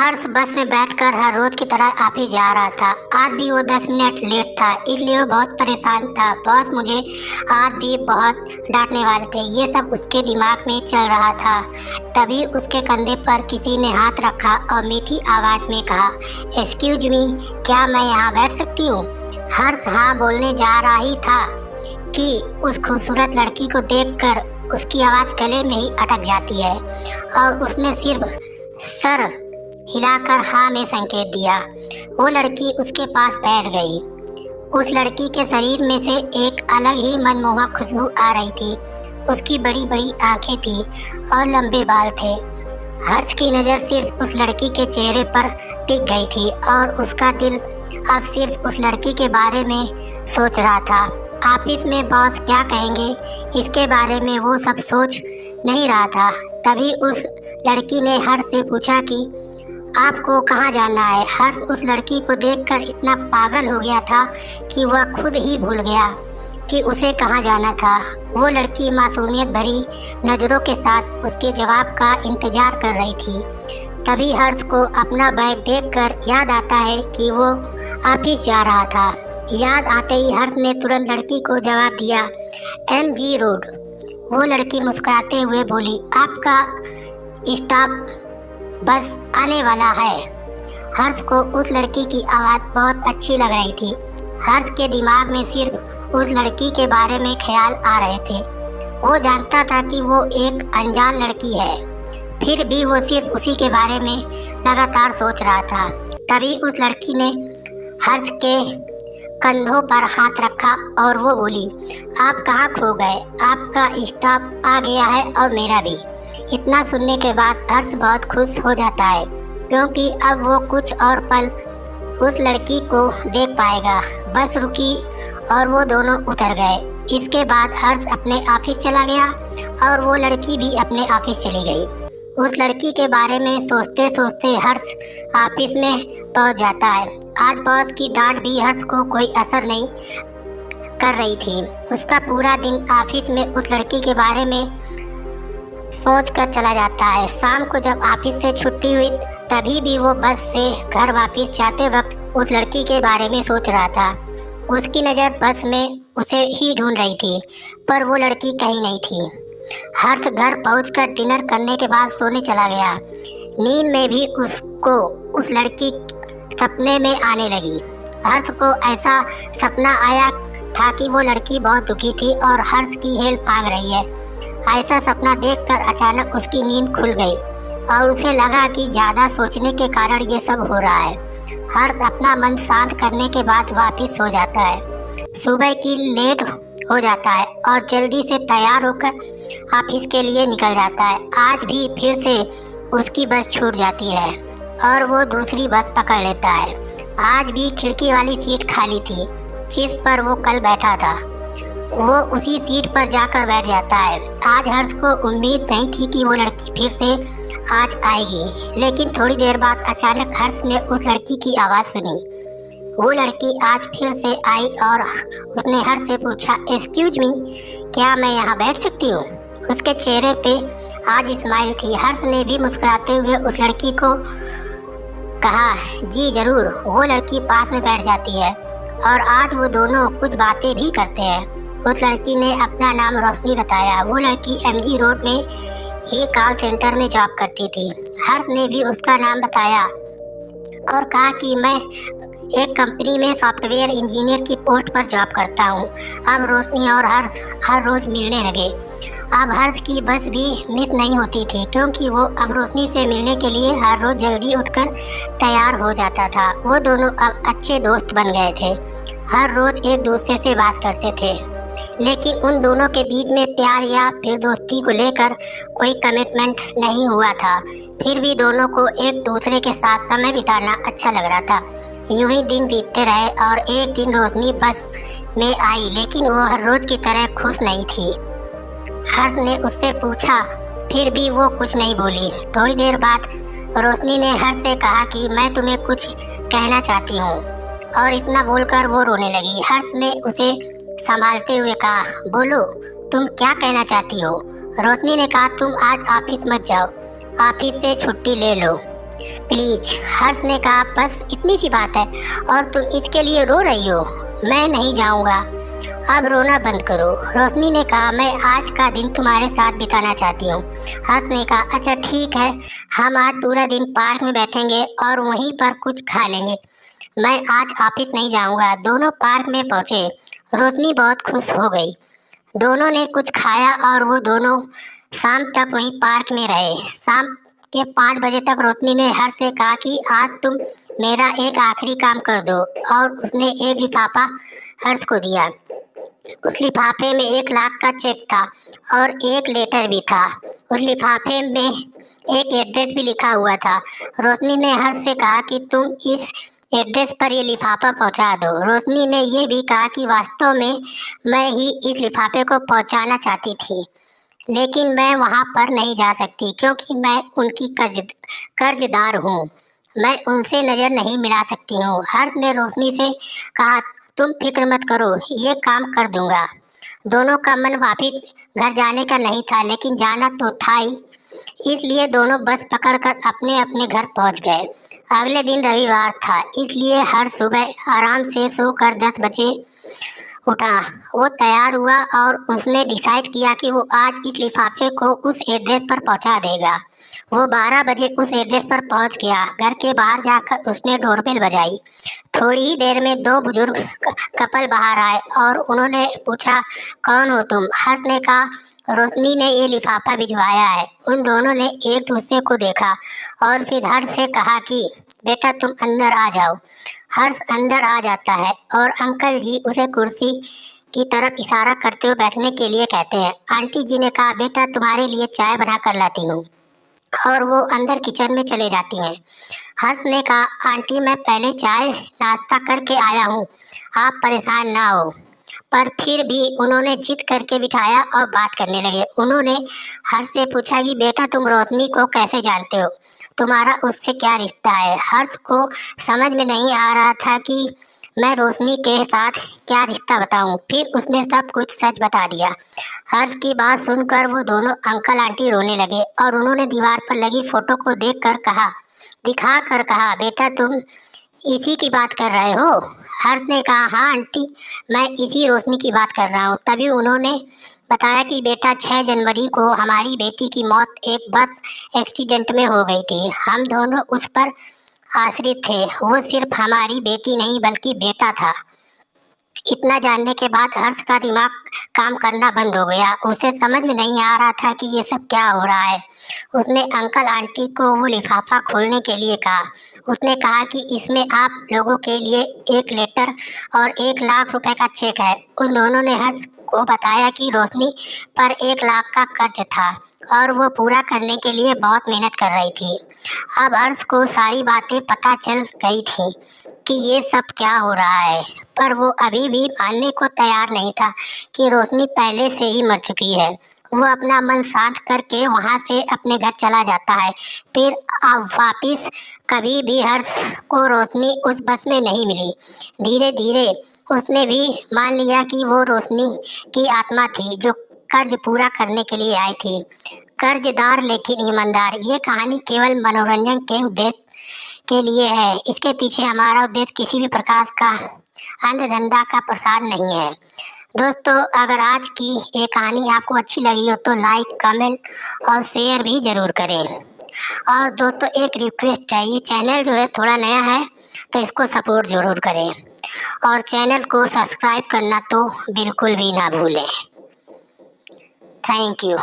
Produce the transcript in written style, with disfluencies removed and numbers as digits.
हर्ष बस में बैठकर हर रोज की तरह ऑफिस जा रहा था। आज भी वो 10 मिनट लेट था, इसलिए वो बहुत परेशान था। बॉस मुझे आज भी बहुत डांटने वाले थे, ये सब उसके दिमाग में चल रहा था। तभी उसके कंधे पर किसी ने हाथ रखा और मीठी आवाज़ में कहा, एक्सक्यूज मी, क्या मैं यहाँ बैठ सकती हूँ? हर्ष हाँ बोलने जा रहा ही था कि उस खूबसूरत लड़की को देखकर उसकी आवाज़ गले में ही अटक जाती है और उसने सिर्फ सर हिलाकर हाँ में संकेत दिया। वो लड़की उसके पास बैठ गई। उस लड़की के शरीर में से एक अलग ही मनमोहक खुशबू आ रही थी। उसकी बड़ी बड़ी आंखें थी और लंबे बाल थे। हर्ष की नज़र सिर्फ उस लड़की के चेहरे पर टिक गई थी और उसका दिल अब सिर्फ उस लड़की के बारे में सोच रहा था। ऑफिस में बॉस क्या कहेंगे, इसके बारे में वो सब सोच नहीं रहा था। तभी उस लड़की ने हर्ष से पूछा कि आपको कहाँ जाना है? हर्ष उस लड़की को देखकर इतना पागल हो गया था कि वह खुद ही भूल गया कि उसे कहाँ जाना था। वो लड़की मासूमियत भरी नज़रों के साथ उसके जवाब का इंतज़ार कर रही थी। तभी हर्ष को अपना बैग देखकर याद आता है कि वो ऑफिस जा रहा था। याद आते ही हर्ष ने तुरंत लड़की को जवाब दिया, MG रोड। वो लड़की मुस्कुराते हुए बोली, आपका स्टॉप बस आने वाला है। हर्ष को उस लड़की की आवाज़ बहुत अच्छी लग रही थी। हर्ष के दिमाग में सिर्फ उस लड़की के बारे में ख्याल आ रहे थे। वो जानता था कि वो एक अनजान लड़की है, फिर भी वो सिर्फ उसी के बारे में लगातार सोच रहा था। तभी उस लड़की ने हर्ष के कंधों पर हाथ रखा और वो बोली, आप कहाँ खो गए? आपका स्टॉप आ गया है और मेरा भी। इतना सुनने के बाद हर्ष बहुत खुश हो जाता है, क्योंकि अब वो कुछ और पल उस लड़की को देख पाएगा। बस रुकी और वो दोनों उतर गए। इसके बाद हर्ष अपने ऑफिस चला गया और वो लड़की भी अपने ऑफिस चली गई। उस लड़की के बारे में सोचते सोचते हर्ष ऑफिस में पहुंच जाता है। आज बॉस की डांट भी हर्ष को कोई असर नहीं कर रही थी। उसका पूरा दिन ऑफिस में उस लड़की के बारे में सोच कर चला जाता है। शाम को जब ऑफिस से छुट्टी हुई तभी भी वो बस से घर वापस जाते वक्त उस लड़की के बारे में सोच रहा था। उसकी नज़र बस में उसे ही ढूंढ रही थी, पर वो लड़की कहीं नहीं थी। हर्ष घर पहुंचकर डिनर करने के बाद सोने चला गया। नींद में भी उसको उस लड़की सपने में आने लगी। हर्ष को ऐसा सपना आया था कि वो लड़की बहुत दुखी थी और हर्ष की हेल्प मांग रही है। ऐसा सपना देखकर अचानक उसकी नींद खुल गई और उसे लगा कि ज़्यादा सोचने के कारण ये सब हो रहा है। हर्ष अपना मन शांत करने के बाद वापस सो जाता है। सुबह की लेट हो जाता है और जल्दी से तैयार होकर ऑफिस के लिए निकल जाता है। आज भी फिर से उसकी बस छूट जाती है और वो दूसरी बस पकड़ लेता है। आज भी खिड़की वाली सीट खाली थी जिस पर वो कल बैठा था। वो उसी सीट पर जाकर बैठ जाता है। आज हर्ष को उम्मीद नहीं थी कि वो लड़की फिर से आज आएगी, लेकिन थोड़ी देर बाद अचानक हर्ष ने उस लड़की की आवाज़ सुनी। वो लड़की आज फिर से आई और उसने हर्ष से पूछा, एक्सक्यूज मी, क्या मैं यहाँ बैठ सकती हूँ? उसके चेहरे पे आज स्माइल थी। हर्ष ने भी मुस्कुराते हुए उस लड़की को कहा, जी ज़रूर। वो लड़की पास में बैठ जाती है और आज वो दोनों कुछ बातें भी करते हैं। उस लड़की ने अपना नाम रोशनी बताया। वो लड़की MG रोड में ही कॉल सेंटर में जॉब करती थी। हर्ष ने भी उसका नाम बताया और कहा कि मैं एक कंपनी में सॉफ्टवेयर इंजीनियर की पोस्ट पर जॉब करता हूँ। अब रोशनी और हर्ष हर रोज़ मिलने लगे। अब हर्ष की बस भी मिस नहीं होती थी, क्योंकि वो अब रोशनी से मिलने के लिए हर रोज़ जल्दी उठकर तैयार हो जाता था। वो दोनों अब अच्छे दोस्त बन गए थे। हर रोज़ एक दूसरे से बात करते थे, लेकिन उन दोनों के बीच में प्यार या फिर दोस्ती को लेकर कोई कमिटमेंट नहीं हुआ था। फिर भी दोनों को एक दूसरे के साथ समय बिताना अच्छा लग रहा था। यूं ही दिन बीतते रहे और एक दिन रोशनी बस में आई, लेकिन वो हर रोज़ की तरह खुश नहीं थी। हर्ष ने उससे पूछा, फिर भी वो कुछ नहीं बोली। थोड़ी देर बाद रोशनी ने हर्ष से कहा कि मैं तुम्हें कुछ कहना चाहती हूँ, और इतना बोलकर वो रोने लगी। हर्ष ने उसे संभालते हुए कहा, बोलो, तुम क्या कहना चाहती हो? रोशनी ने कहा, तुम आज ऑफिस मत जाओ, ऑफिस से छुट्टी ले लो। प्लीज। हर्ष ने कहा, बस इतनी सी बात है और तुम इसके लिए रो रही हो? मैं नहीं जाऊंगा, अब रोना बंद करो। रोशनी ने कहा, मैं आज का दिन तुम्हारे साथ बिताना चाहती हूँ। हर्ष ने कहा, अच्छा ठीक है, हम आज पूरा दिन पार्क में बैठेंगे और वहीं पर कुछ खा लेंगे। मैं आज ऑफिस नहीं जाऊंगा। दोनों पार्क में पहुंचे। रोशनी बहुत खुश हो गई। दोनों ने कुछ खाया और वो दोनों शाम तक वहीं पार्क में रहे। शाम के 5 बजे तक रोशनी ने हर्ष से कहा कि आज तुम मेरा एक आखिरी काम कर दो, और उसने एक लिफाफा हर्ष को दिया। उस लिफाफे में 1 लाख का चेक था और एक लेटर भी था। उस लिफाफे में एक एड्रेस भी लिखा हुआ था। रोशनी ने हर्ष से कहा कि तुम इस एड्रेस पर ये लिफाफा पहुंचा दो। रोशनी ने यह भी कहा कि वास्तव में मैं ही इस लिफाफे को पहुंचाना चाहती थी, लेकिन मैं वहां पर नहीं जा सकती क्योंकि मैं उनकी कर्जदार हूँ। मैं उनसे नज़र नहीं मिला सकती हूँ। हर्ष ने रोशनी से कहा, तुम फिक्र मत करो, ये काम कर दूंगा। दोनों का मन वापस घर जाने का नहीं था, लेकिन जाना तो था ही, इसलिए दोनों बस पकड़कर अपने अपने घर पहुंच गए। अगले दिन रविवार था, इसलिए हर सुबह आराम से सोकर 10 बजे उठा। वो तैयार हुआ और उसने डिसाइड किया कि वो आज इस लिफाफे को उस एड्रेस पर पहुंचा देगा। वो 12 बजे उस एड्रेस पर पहुंच गया। घर के बाहर जाकर उसने डोरबेल बजाई। थोड़ी ही देर में 2 बुजुर्ग कपल बाहर आए और उन्होंने पूछा, कौन हो तुम? हर्ष ने कहा, रोशनी ने ये लिफाफा भिजवाया है। उन दोनों ने एक दूसरे को देखा और फिर हर्ष से कहा कि बेटा तुम अंदर आ जाओ। हर्ष अंदर आ जाता है और अंकल जी उसे कुर्सी की तरफ इशारा करते हुए बैठने के लिए कहते हैं। आंटी जी ने कहा, बेटा तुम्हारे लिए चाय बना कर लाती हूँ, और वो अंदर किचन में चले जाती हैं। हर्ष ने कहा, आंटी मैं पहले चाय नाश्ता करके आया हूँ, आप परेशान ना हो। पर फिर भी उन्होंने जिद करके बिठाया और बात करने लगे। उन्होंने हर्ष से पूछा कि बेटा तुम रोशनी को कैसे जानते हो? तुम्हारा उससे क्या रिश्ता है? हर्ष को समझ में नहीं आ रहा था कि मैं रोशनी के साथ क्या रिश्ता बताऊं। फिर उसने सब कुछ सच बता दिया। हर्ष की बात सुनकर वो दोनों अंकल आंटी रोने लगे और उन्होंने दीवार पर लगी फोटो को दिखा कर कहा, बेटा तुम इसी की बात कर रहे हो? हर्ष ने कहा, हाँ आंटी, मैं इसी रोशनी की बात कर रहा हूँ। तभी उन्होंने बताया कि बेटा 6 जनवरी को हमारी बेटी की मौत एक बस एक्सीडेंट में हो गई थी। हम दोनों उस पर आश्रित थे। वो सिर्फ हमारी बेटी नहीं बल्कि बेटा था। इतना जानने के बाद हर्ष का दिमाग काम करना बंद हो गया। उसे समझ में नहीं आ रहा था कि ये सब क्या हो रहा है। उसने अंकल आंटी को वो लिफाफा खोलने के लिए कहा। उसने कहा कि इसमें आप लोगों के लिए एक लेटर और 1 लाख रुपए का चेक है। उन दोनों ने हर्ष को बताया कि रोशनी पर 1 लाख का कर्ज था और वो पूरा करने के लिए बहुत मेहनत कर रही थी। अब हर्ष को सारी बातें पता चल गई थी कि ये सब क्या हो रहा है, पर वो अभी भी मानने को तैयार नहीं था कि रोशनी पहले से ही मर चुकी है। वो अपना मन शांत करके वहाँ से अपने घर चला जाता है। फिर अब वापिस कभी भी हर्ष को रोशनी उस बस में नहीं मिली। धीरे धीरे उसने भी मान लिया कि वो रोशनी की आत्मा थी जो कर्ज पूरा करने के लिए आई थी। कर्जदार लेकिन ईमानदार। ये कहानी केवल मनोरंजन के उद्देश्य के लिए है। इसके पीछे हमारा उद्देश्य किसी भी प्रकार का अंधधंधा का प्रसार नहीं है। दोस्तों, अगर आज की ये कहानी आपको अच्छी लगी हो तो लाइक, कमेंट और शेयर भी ज़रूर करें। और दोस्तों एक रिक्वेस्ट है, ये चैनल जो है थोड़ा नया है तो इसको सपोर्ट ज़रूर करें और चैनल को सब्सक्राइब करना तो बिल्कुल भी ना भूलें। Thank you.